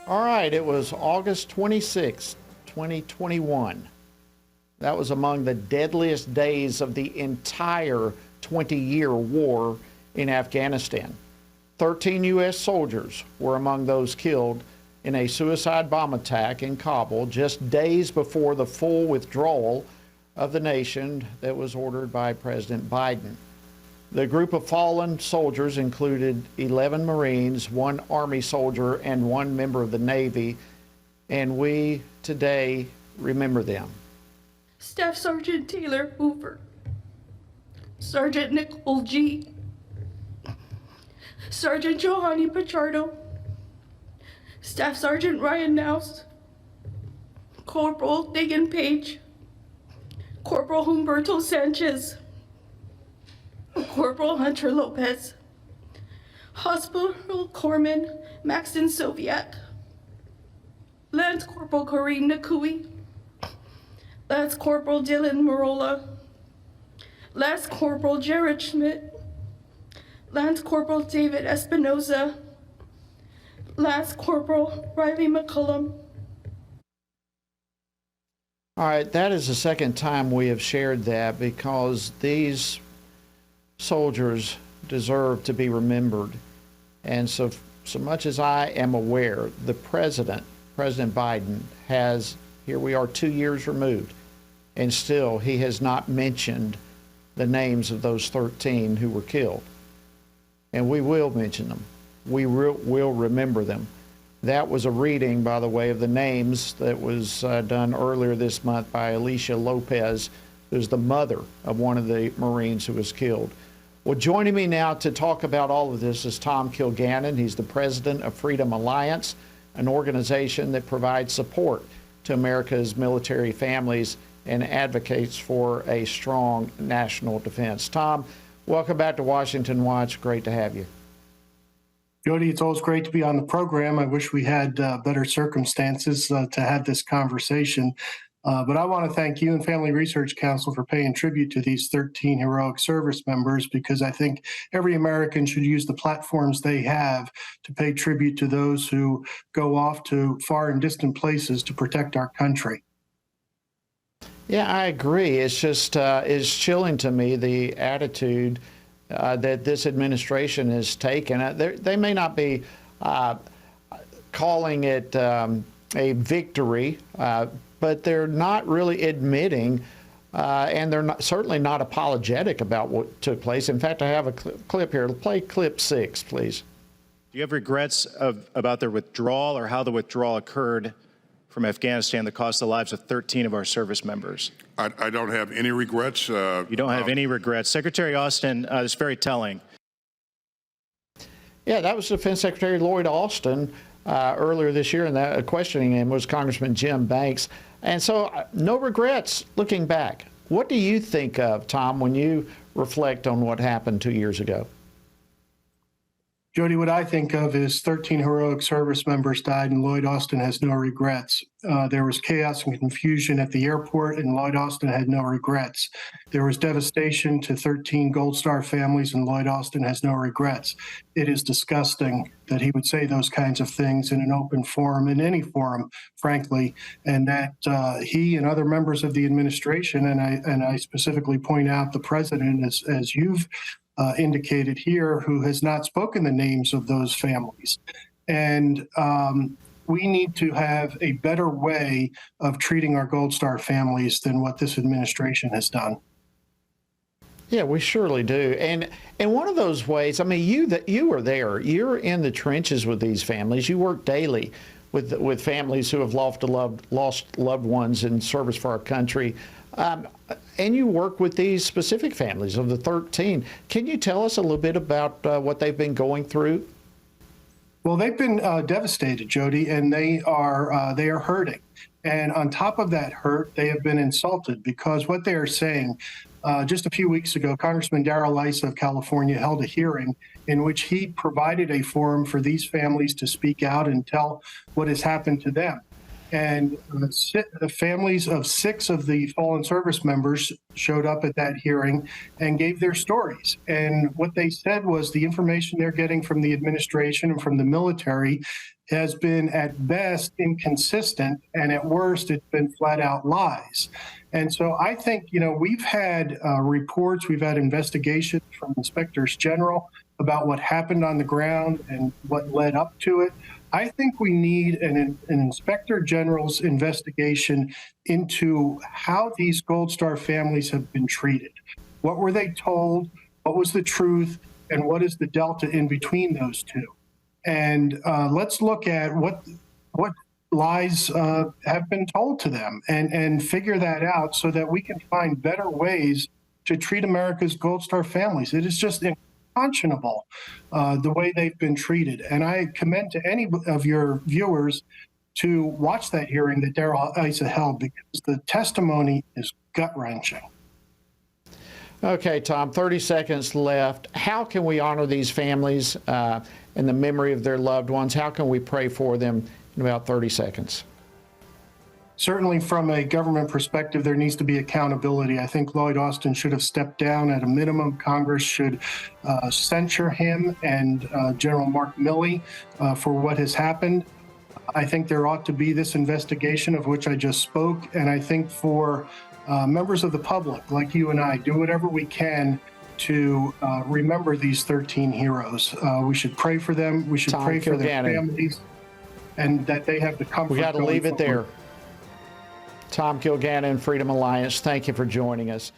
All right, it was August 26, 2021. That was among the deadliest days of the entire 20-year war in Afghanistan. 13 U.S. soldiers were among those killed in a suicide bomb attack in Kabul just days before the full withdrawal of the nation that was ordered by President Biden. The group of fallen soldiers included 11 Marines, 1 Army soldier, and 1 member of the Navy, and we today remember them. Staff Sergeant Taylor Hoover, Sergeant Nicole G, Sergeant Johanny Pichardo, Staff Sergeant Ryan Nouse, Corporal Dagan Page, Corporal Humberto Sanchez, Corporal Hunter Lopez, Hospital Corpsman Maxton Soviak, Lance Corporal Corrine Nakui, Lance Corporal Dylan Marola, Lance Corporal Jared Schmidt, Lance Corporal David Espinoza, Lance Corporal Riley McCullum. All right, that is the second time we have shared that because these soldiers deserve to be remembered. And so much as I am aware, the President Biden, has, here we are 2 years removed, and still he has not mentioned the names of those 13 who were killed. And we will mention them. We will remember them. That was a reading, by the way, of the names that was done earlier this month by Alicia Lopez, who's the mother of one of the Marines who was killed. Well, joining me now to talk about all of this is Tom Kilgannon. He's the president of Freedom Alliance, an organization that provides support to America's military families and advocates for a strong national defense. Tom, welcome back to Washington Watch. Great to have you. Jody, it's always great to be on the program. I wish we had better circumstances to have this conversation. But I want to thank you and Family Research Council for paying tribute to these 13 heroic service members, because I think every American should use the platforms they have to pay tribute to those who go off to far and distant places to protect our country. Yeah, I agree. It's just it's chilling to me, the attitude that this administration has taken. They may not be calling it a victory, but they're not really admitting, and they're certainly not apologetic about what took place. In fact, I have a clip here. Play clip 6, please. Do you have regrets about their withdrawal or how the withdrawal occurred from Afghanistan that cost the lives of 13 of our service members? I don't have any regrets. You don't have any regrets. Secretary Austin, it's very telling. Yeah, that was Defense Secretary Lloyd Austin earlier this year, and that questioning him was Congressman Jim Banks. And so no regrets looking back. What do you think of, Tom, when you reflect on what happened 2 years ago? Jody, what I think of is 13 heroic service members died, and Lloyd Austin has no regrets. There was chaos and confusion at the airport, and Lloyd Austin had no regrets. There was devastation to 13 Gold Star families, and Lloyd Austin has no regrets. It is disgusting that he would say those kinds of things in an open forum, in any forum, frankly, and that he and other members of the administration, and I specifically point out the president, as you've indicated here, who has not spoken the names of those families. And we need to have a better way of treating our Gold Star families than what this administration has done. Yeah, we surely do. And one of those ways, I mean, you were there. You're in the trenches with these families. You work daily with families who have lost loved ones in service for our country. And you work with these specific families of the 13. Can you tell us a little bit about what they've been going through? Well, they've been devastated, Jody, and they are hurting. And on top of that hurt, they have been insulted, because what they are saying, just a few weeks ago, Congressman Darrell Issa of California held a hearing in which he provided a forum for these families to speak out and tell what has happened to them. And the families of 6 of the fallen service members showed up at that hearing and gave their stories. And what they said was the information they're getting from the administration and from the military has been at best inconsistent, and at worst, it's been flat out lies. And so I think, we've had reports, we've had investigations from inspectors general about what happened on the ground and what led up to it. I think we need an inspector general's investigation into how these Gold Star families have been treated. What were they told? What was the truth? And what is the delta in between those two? And let's look at what lies have been told to them and figure that out so that we can find better ways to treat America's Gold Star families. It is just unconscionable the way they've been treated. And I commend to any of your viewers to watch that hearing that Darrell Issa held, because the testimony is gut-wrenching. Okay, Tom, 30 seconds left. How can we honor these families in the memory of their loved ones? How can we pray for them in about 30 seconds? Certainly from a government perspective, there needs to be accountability. I think Lloyd Austin should have stepped down. At a minimum, Congress should censure him and General Mark Milley for what has happened. I think there ought to be this investigation of which I just spoke. And I think for members of the public like you and I, do whatever we can to remember these 13 heroes. We should pray for them. We should Tom pray for their Kilgannon. families, and that they have the comfort. We got to going leave it forward. there. Tom Kilgannon, Freedom Alliance, thank you for joining us.